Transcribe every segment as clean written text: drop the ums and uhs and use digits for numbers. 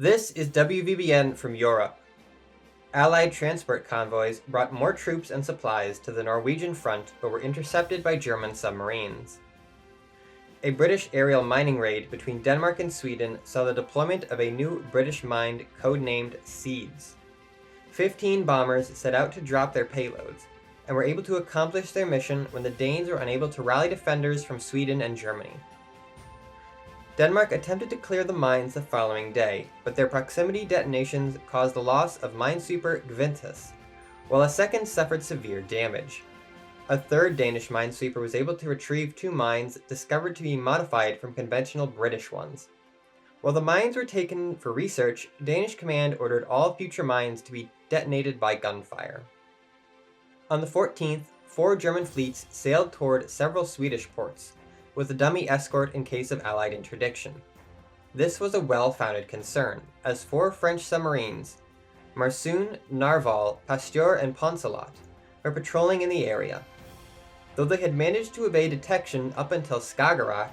This is WVBN from Europe. Allied transport convoys brought more troops and supplies to the Norwegian front but were intercepted by German submarines. A British aerial mining raid between Denmark and Sweden saw the deployment of a new British mine codenamed Seeds. 15 bombers set out to drop their payloads, and were able to accomplish their mission when the Danes were unable to rally defenders from Sweden and Germany. Denmark attempted to clear the mines the following day, but their proximity detonations caused the loss of minesweeper Gvintus, while a second suffered severe damage. A third Danish minesweeper was able to retrieve 2 mines discovered to be modified from conventional British ones. While the mines were taken for research, Danish command ordered all future mines to be detonated by gunfire. On the 14th, 4 German fleets sailed toward several Swedish ports, with a dummy escort in case of Allied interdiction. This was a well-founded concern, as 4 French submarines, Marsoon, Narval, Pasteur, and Poncelat, were patrolling in the area. Though they had managed to evade detection up until Skagerrak,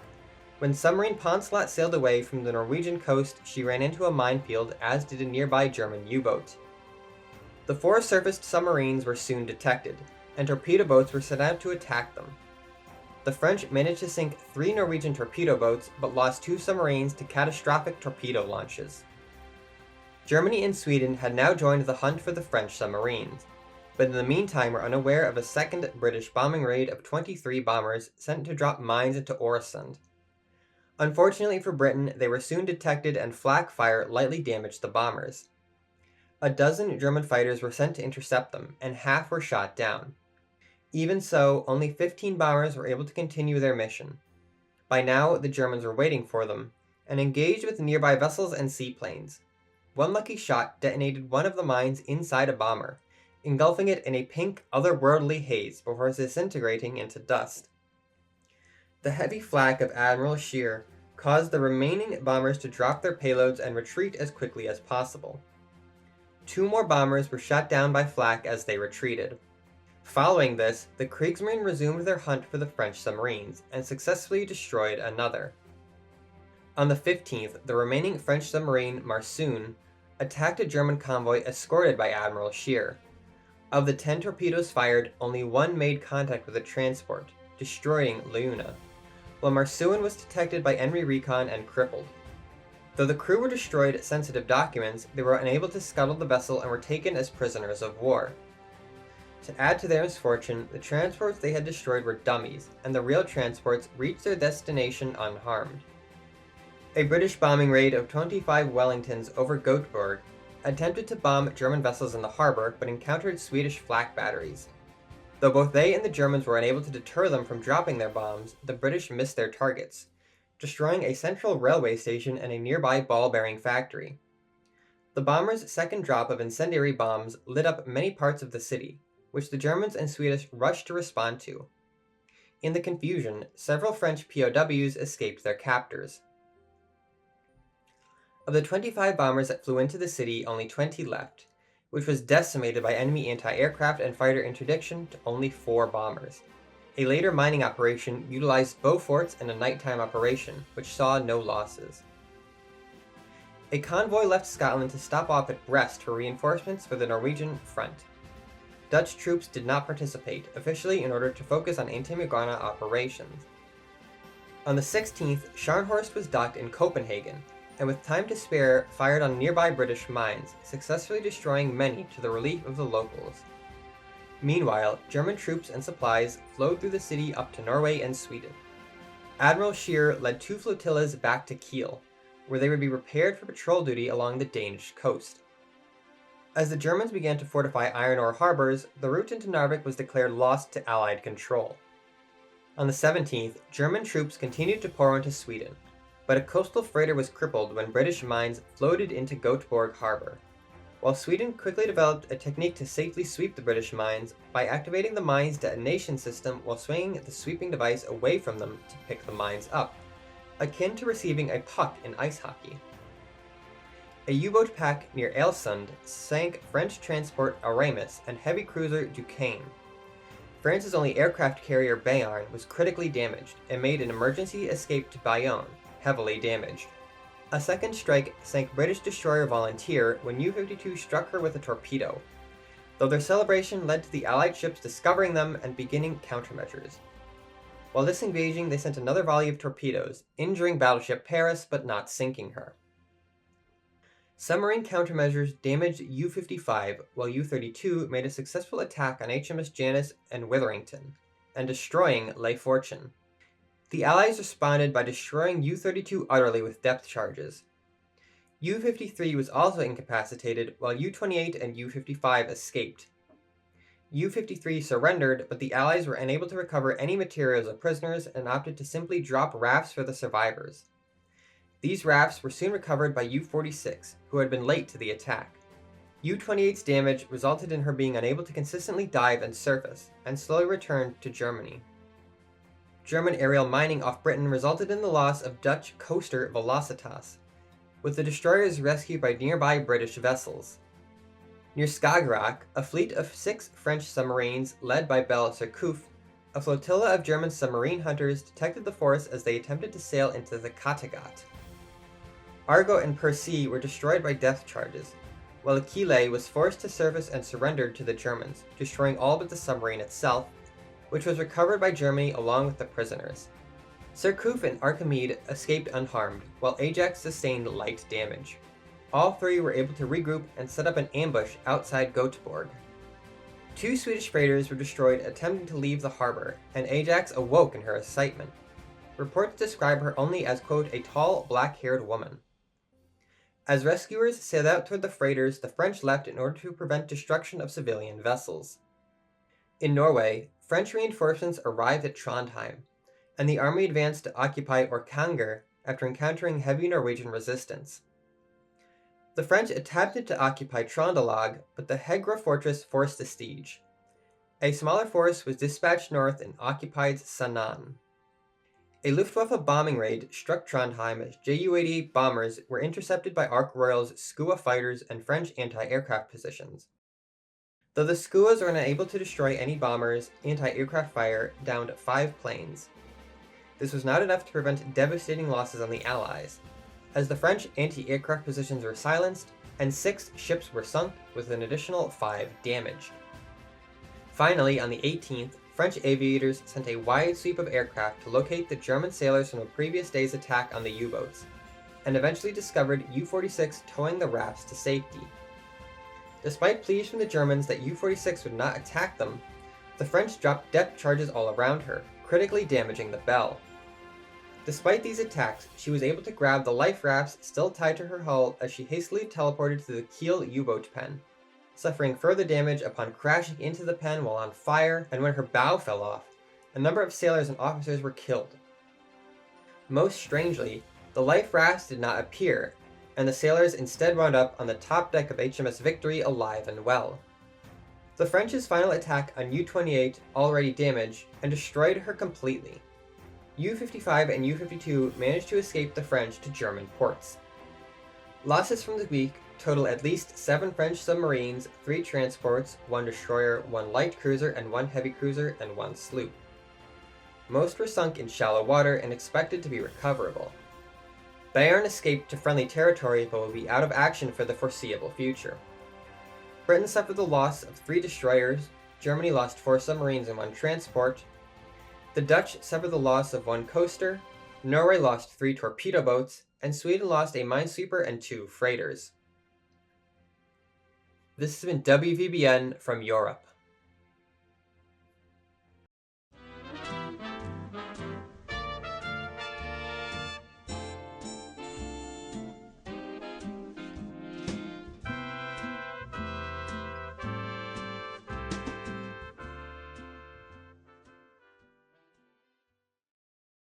when submarine Poncelat sailed away from the Norwegian coast, she ran into a minefield, as did a nearby German U-boat. The 4 surfaced submarines were soon detected, and torpedo boats were sent out to attack them. The French managed to sink 3 Norwegian torpedo boats, but lost 2 submarines to catastrophic torpedo launches. Germany and Sweden had now joined the hunt for the French submarines, but in the meantime were unaware of a second British bombing raid of 23 bombers sent to drop mines into Øresund. Unfortunately for Britain, they were soon detected and flak fire lightly damaged the bombers. A dozen German fighters were sent to intercept them, and half were shot down. Even so, only 15 bombers were able to continue their mission. By now, the Germans were waiting for them, and engaged with nearby vessels and seaplanes. One lucky shot detonated one of the mines inside a bomber, engulfing it in a pink, otherworldly haze before disintegrating into dust. The heavy flak of Admiral Scheer caused the remaining bombers to drop their payloads and retreat as quickly as possible. 2 more bombers were shot down by flak as they retreated. Following this, the Kriegsmarine resumed their hunt for the French submarines, and successfully destroyed another. On the 15th, the remaining French submarine Marsoon attacked a German convoy escorted by Admiral Scheer. Of the 10 torpedoes fired, only 1 made contact with the transport, destroying Leuna, while Marsoon was detected by enemy recon and crippled. Though the crew were destroyed sensitive documents, they were unable to scuttle the vessel and were taken as prisoners of war. To add to their misfortune, the transports they had destroyed were dummies, and the real transports reached their destination unharmed. A British bombing raid of 25 Wellingtons over Göteborg attempted to bomb German vessels in the harbor, but encountered Swedish flak batteries. Though both they and the Germans were unable to deter them from dropping their bombs, the British missed their targets, destroying a central railway station and a nearby ball-bearing factory. The bombers' second drop of incendiary bombs lit up many parts of the city, which the Germans and Swedish rushed to respond to. In the confusion, several French POWs escaped their captors. Of the 25 bombers that flew into the city, only 20 left, which was decimated by enemy anti-aircraft and fighter interdiction to only 4 bombers. A later mining operation utilized Beauforts and a nighttime operation, which saw no losses. A convoy left Scotland to stop off at Brest for reinforcements for the Norwegian front. Dutch troops did not participate, officially in order to focus on anti-Megrana operations. On the 16th, Scharnhorst was docked in Copenhagen, and with time to spare, fired on nearby British mines, successfully destroying many to the relief of the locals. Meanwhile, German troops and supplies flowed through the city up to Norway and Sweden. Admiral Scheer led 2 flotillas back to Kiel, where they would be prepared for patrol duty along the Danish coast. As the Germans began to fortify iron ore harbors, the route into Narvik was declared lost to Allied control. On the 17th, German troops continued to pour into Sweden, but a coastal freighter was crippled when British mines floated into Göteborg harbor. While Sweden quickly developed a technique to safely sweep the British mines by activating the mine's detonation system while swinging the sweeping device away from them to pick the mines up, akin to receiving a puck in ice hockey. A U-boat pack near Aalsund sank French transport Aramis and heavy cruiser Duquesne. France's only aircraft carrier Béarn was critically damaged and made an emergency escape to Bayonne, heavily damaged. A second strike sank British destroyer Volunteer when U-52 struck her with a torpedo, though their celebration led to the Allied ships discovering them and beginning countermeasures. While disengaging, they sent another volley of torpedoes, injuring battleship Paris but not sinking her. Submarine countermeasures damaged U-55, while U-32 made a successful attack on HMS Janice and Witherington, and destroying Le Fortune. The Allies responded by destroying U-32 utterly with depth charges. U-53 was also incapacitated, while U-28 and U-55 escaped. U-53 surrendered, but the Allies were unable to recover any materials or prisoners and opted to simply drop rafts for the survivors. These rafts were soon recovered by U-46, who had been late to the attack. U-28's damage resulted in her being unable to consistently dive and surface, and slowly returned to Germany. German aerial mining off Britain resulted in the loss of Dutch coaster Velocitas, with the destroyers rescued by nearby British vessels. Near Skagerrak, a fleet of 6 French submarines led by Belle Surcouf, a flotilla of German submarine hunters detected the force as they attempted to sail into the Kattegat. Argo and Percy were destroyed by depth charges, while Aquile was forced to surface and surrendered to the Germans, destroying all but the submarine itself, which was recovered by Germany along with the prisoners. Surcouf and Archimede escaped unharmed, while Ajax sustained light damage. All 3 were able to regroup and set up an ambush outside Göteborg. 2 Swedish freighters were destroyed attempting to leave the harbor, and Ajax awoke in her excitement. Reports describe her only as, quote, a tall, black-haired woman. As rescuers sailed out toward the freighters, the French left in order to prevent destruction of civilian vessels. In Norway, French reinforcements arrived at Trondheim, and the army advanced to occupy Orkanger after encountering heavy Norwegian resistance. The French attempted to occupy Trondelag, but the Hegra fortress forced a siege. A smaller force was dispatched north and occupied Sanaan. A Luftwaffe bombing raid struck Trondheim as Ju-88 bombers were intercepted by Ark Royal's Skua fighters and French anti-aircraft positions. Though the Skuas were unable to destroy any bombers, anti-aircraft fire downed 5 planes. This was not enough to prevent devastating losses on the Allies, as the French anti-aircraft positions were silenced, and 6 ships were sunk with an additional 5 damaged. Finally, on the 18th, French aviators sent a wide sweep of aircraft to locate the German sailors from the previous day's attack on the U-boats, and eventually discovered U-46 towing the rafts to safety. Despite pleas from the Germans that U-46 would not attack them, the French dropped depth charges all around her, critically damaging the Belle. Despite these attacks, she was able to grab the life rafts still tied to her hull as she hastily teleported to the Kiel U-boat pen, suffering further damage upon crashing into the pen while on fire, and when her bow fell off, a number of sailors and officers were killed. Most strangely, the life rafts did not appear, and the sailors instead wound up on the top deck of HMS Victory alive and well. The French's final attack on U-28 already damaged and destroyed her completely. U-55 and U-52 managed to escape the French to German ports. Losses from the week total at least 7 French submarines, 3 transports, 1 destroyer, 1 light cruiser and 1 heavy cruiser, and 1 sloop. Most were sunk in shallow water and expected to be recoverable. Bayern escaped to friendly territory but will be out of action for the foreseeable future. Britain suffered the loss of 3 destroyers, Germany lost 4 submarines and 1 transport, the Dutch suffered the loss of 1 coaster, Norway lost 3 torpedo boats, and Sweden lost a minesweeper and 2 freighters. This has been WVBN from Europe.